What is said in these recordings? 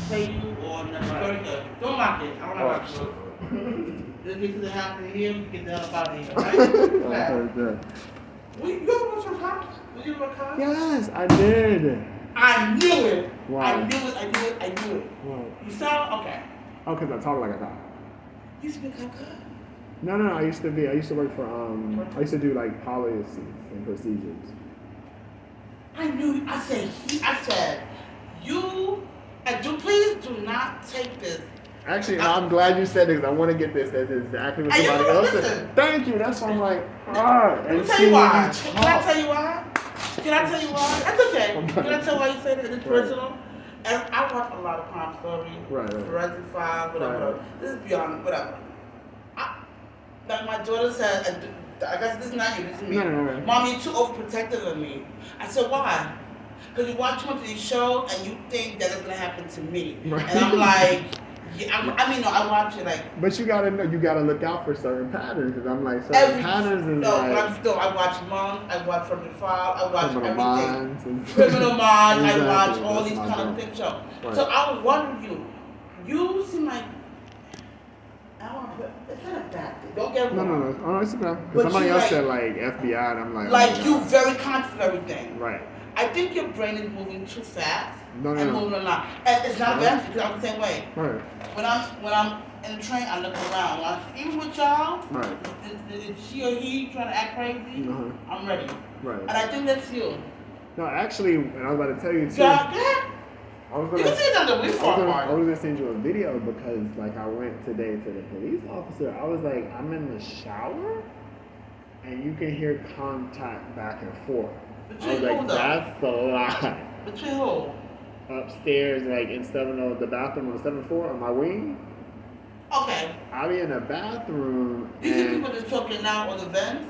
play you or that's very good. Don't lock it. I don't like it. This is the happening here. We get the hell up out of here, right? You ever watch your cops? Did you ever cops? Yes, I did. I knew it. Wow. I knew it. Wow. You saw? Okay. Oh, because I talk like a cop. You used to be a cop? No. I used to work for, I used to do like policies and procedures. I knew, I said, you, please do not take this. Actually, I'm glad you said this. I want to get this. That's exactly what somebody else said. Thank you. That's why I'm like, Let me tell you why. Can I tell you why? That's okay. Can I tell you why you said it? It's personal. And I watch a lot of crime stories. Right. Forensic Files, whatever. This is beyond, whatever. Like my daughter said, I guess this is not you, this is me. No. Mom, you're too overprotective of me. I said, why? Because you watch too much of these shows and you think that it's going to happen to me. Right. And I'm like, yeah, I watch it like. But you gotta know, you gotta look out for certain patterns. Because I'm like, certain patterns is I watch Monk, I watch Forensic Files, I watch Criminal everything. Criminal Minds, exactly. I watch all these kind of things. Right. So I was wondering you seem like. It's not a bad thing. Don't get wrong. No. Oh, it's okay. Because somebody else said like FBI, and I'm like. Like you very conscious of everything. Right. I think your brain is moving too fast. No. Moving a lot. And it's not bad because I'm the same way. Right. When I'm in the train, I look around. When I'm even with y'all, right. Is she or he trying to act crazy? I'm ready. Right. And I think that's you. No, actually, and I was about to tell you too. Yeah. I was gonna send you a video because like I went today to the police officer. I was like, I'm in the shower and you can hear contact back and forth. I was like, that's a lot. Between who? Upstairs, like in the bathroom on the 7th floor on my wing. Okay. I'll be in the bathroom. Do you see people just talking now on the vents?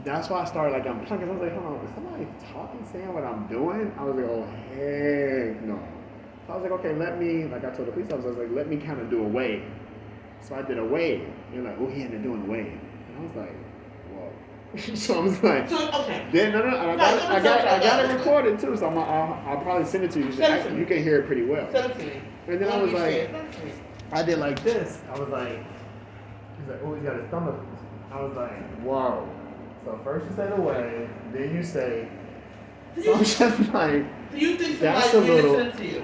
That's why I started like I'm plugging. I was like, hold on, is somebody talking, saying what I'm doing? I was like, oh heck no. So I was like, okay, like I told the police officer, I was like, let me kind of do a wave. So I did a wave. You're like, oh, he ended up doing a wave. And I was like, whoa. So I was like, okay. Then, no, I got it recorded too, so I'll probably send it to you. You can hear it pretty well. Send it to me. And then I was like, I did like this. I was like, he's like, oh, he's got his thumb up. I was like, whoa. So first you say the wave, then you say, so I'm just like, do you think somebody's listening to you?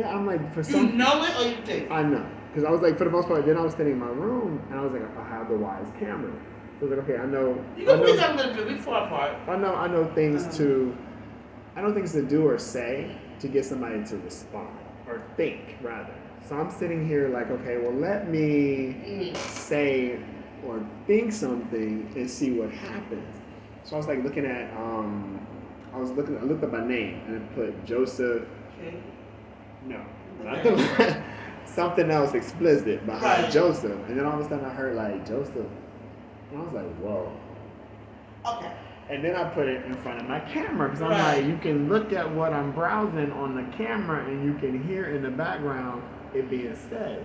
I'm like, for some. You know it or you think? I know. Because I was like, for the most part, then I was sitting in my room, and I was like, I have the wise camera. So I was like, okay, I know. You can put them a bit far apart. I know things to do or say to get somebody to respond, or think, rather. So I'm sitting here like, okay, well, let me say or think something and see what happens. So I was like looking at, I looked up my name and I put Joseph. Okay. No. Something else explicit behind Joseph. And then all of a sudden I heard like Joseph. And I was like, whoa. Okay. And then I put it in front of my camera because I'm like, you can look at what I'm browsing on the camera and you can hear in the background it being said.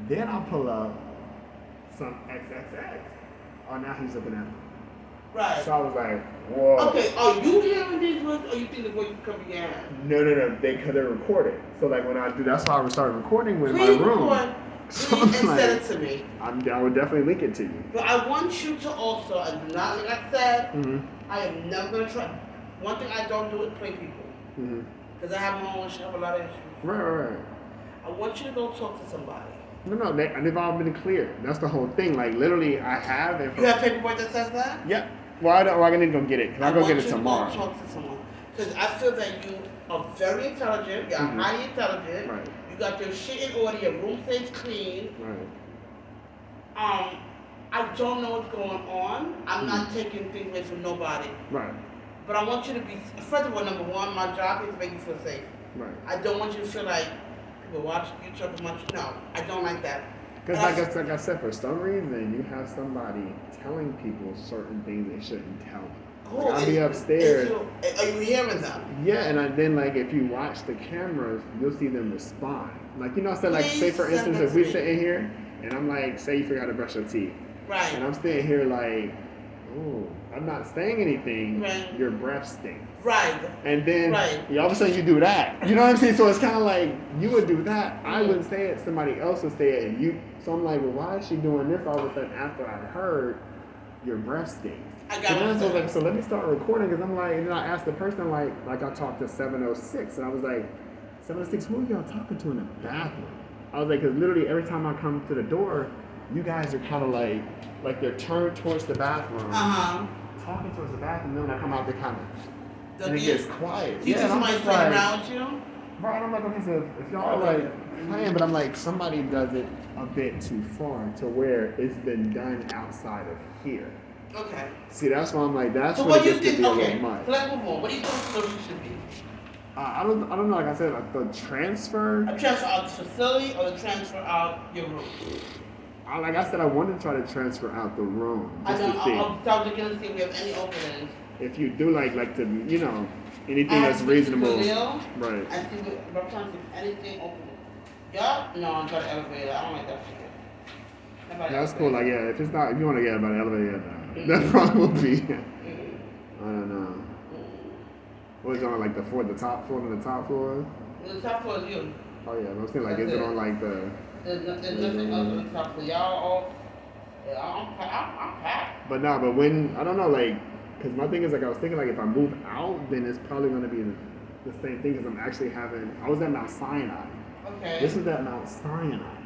Then I'll pull up some XXX. Oh, now he's looking at me. Right. So I was like, whoa. Okay, are you hearing these words or you think the voice coming in your hand? No. They're recorded. So like when I do, that's why I started recording with my room. Please and send it to me. I would definitely link it to you. But I want you to also, and do not, like I said, I am never going to try. One thing I don't do is play people. Because I have my own issue, I have a lot of issues. Right. I want you to go talk to somebody. No, they've all been clear. That's the whole thing. Like, literally, I have it. You have paperwork that says that? Yeah. Well, I need to go get it. I'll go get it tomorrow. I want you to go talk to someone. Because I feel that you are very intelligent. You're highly intelligent. Right. You got your shit in order. Your room stays clean. Right. I don't know what's going on. I'm not taking things away from nobody. Right. But I want you to be, first of all, number one, my job is to make you feel safe. Right. I don't want you to feel like people watch you talk much. No, I don't like that. Because like I said, for some reason, you have somebody telling people certain things they shouldn't tell them. Oh, I'll be upstairs. Are you hearing them? Yeah, and then like if you watch the cameras, you'll see them respond. Like, you know, so like say for instance, if we sitting here and I'm like, say you forgot to brush your teeth. Right. And I'm sitting here like, oh, I'm not saying anything. Right. Your breath stinks. Right. And then Right. all of a sudden you do that. You know what I'm saying? So it's kind of like you would do that. I wouldn't say it. Somebody else would say it. And you. So I'm like, well, why is she doing this all of a sudden after I heard your breath stinks? I got what So you're then I was saying. like, so let me start recording because I'm like, and then I asked the person like I talked to 706 and I was like, 706, who are y'all talking to in the bathroom? I was like, because literally every time I come to the door, you guys are kind of like they're turned towards the bathroom, talking towards the bathroom. Then when I come out, they kind of, and it gets quiet. Do you think somebody's playing around with you? Right, I'm like, okay, so if y'all are like playing, but I'm like, somebody does it a bit too far to where it's been done outside of here. Okay. See, that's why I'm like, that's So what what it you gets to think? be a Okay. little much. So let's move on. What do you think the solution should be? I don't know. Like I said, like the transfer. A transfer out the facility or the transfer out your room? Like I said, I wanted to try to transfer out the room I just know. to see I'll tell you again to see if we have any openings. if you do like to anything I that's have to speak to reasonable. Khalil Right. and see what trying to see if anything open. Yeah? No, I'm trying to elevator. I don't like that shit. That's cool. Like if it's not, if you want to get about the elevator, that probably will be. I don't know. What is it on like the top floor and the top floor? The top floor is you. Oh yeah, I'm saying like is it on like the? There's nothing else on the top floor. Y'all all. Yeah, I'm packed. But when I don't know because my thing is like I was thinking like if I move out then it's probably gonna be the same thing because I'm actually I was at Mount Sinai. Okay. This is at Mount Sinai.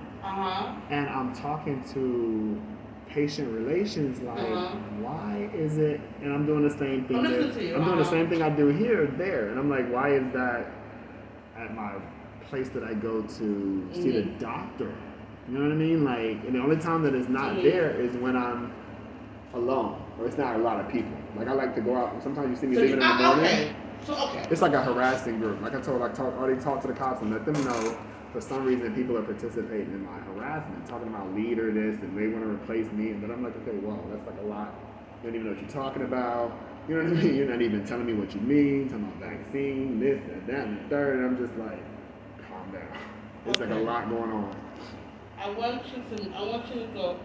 And I'm talking to patient relations why is it and I'm doing the same thing I'm doing the same thing I do here there and I'm like why is that at my place that I go to see the doctor, you know what I mean, like, and the only time that it's not there is when I'm alone or it's not a lot of people. Like I like to go out and sometimes you see me leaving in the morning. It's like a harassing group. Like I already talked to the cops and let them know for some reason people are participating in my harassment, talking about leader this and they want to replace me. But I'm like, okay, well, that's like a lot. You don't even know what you're talking about. You know what I mean? You're not even telling me what you mean, talking about vaccine, this, that, and the third. And I'm just like, calm down. It's like a lot going on. I want you to go.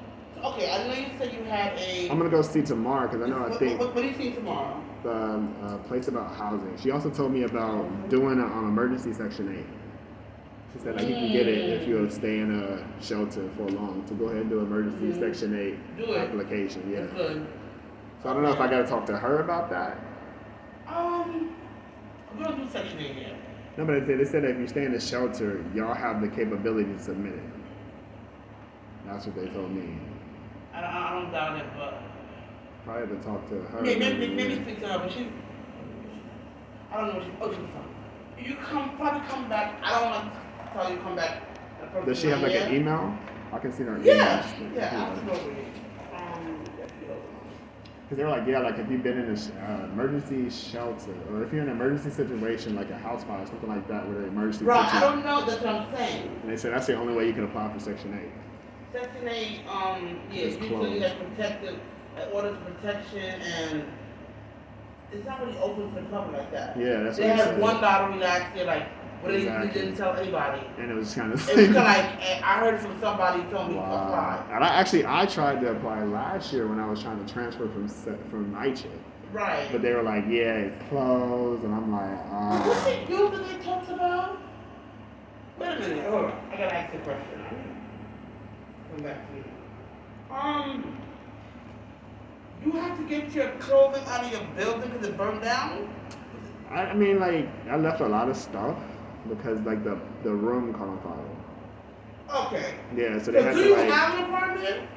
Okay, I know you said you had a. I'm gonna go see tomorrow because I know I think. What do you see tomorrow? The place about housing. She also told me about doing an emergency Section 8. She said like you can get it if you'll stay in a shelter for long. To go ahead and do emergency Section 8 application. Yeah. That's good. So I don't know if I got to talk to her about that. We don't do Section 8 yet. No, but they said that if you stay in a shelter, y'all have the capability to submit it. That's what they told me. I don't doubt it, but. Probably have to talk to her. Maybe speak to her, but I don't know what she's fine. You probably come back. I don't want to tell you to come back. Does she have like an email? I can see her email. Yeah, absolutely. Because they were like, yeah, like if you've been in an emergency shelter, or if you're in an emergency situation, like a house fire, something like that, with an emergency Right, situation. I don't know, that's what I'm saying. And they said that's the only way you can apply for Section 8. Section 8, It's usually closed. like protective, orders of protection, and it's not really open to the public like that. Yeah, that's they what had said. one lottery last year, like, where Exactly. they didn't tell anybody. And it was kind of. It was kind of like, I heard from somebody told me to apply. And I tried to apply last year when I was trying to transfer from NYCHA. Right. But they were like, yeah, it's closed, and I'm like, What's it building they talked about? Wait a minute, hold on. I gotta ask you a question. Come back to you. You have to get your clothing out of your building because it burned down? I mean, like, I left a lot of stuff because, like, the room caught on fire. Okay. Yeah, so they had do to, you like. have an apartment?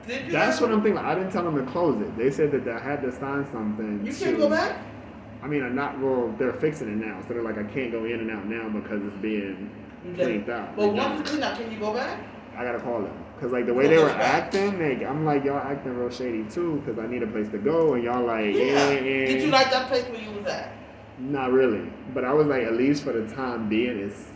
Did you? That's what I'm thinking. I didn't tell them to close it. They said that I had to sign something. You can't go back? I mean, they're fixing it now. So they're like, I can't go in and out now because it's being cleaned out. But once it's cleaned out, can you go back? I gotta call them. Because, like, the way they were acting, I'm like, y'all acting real shady, too, because I need a place to go. And y'all like, Did you like that place where you was at? Not really. But I was like, at least for the time being, it's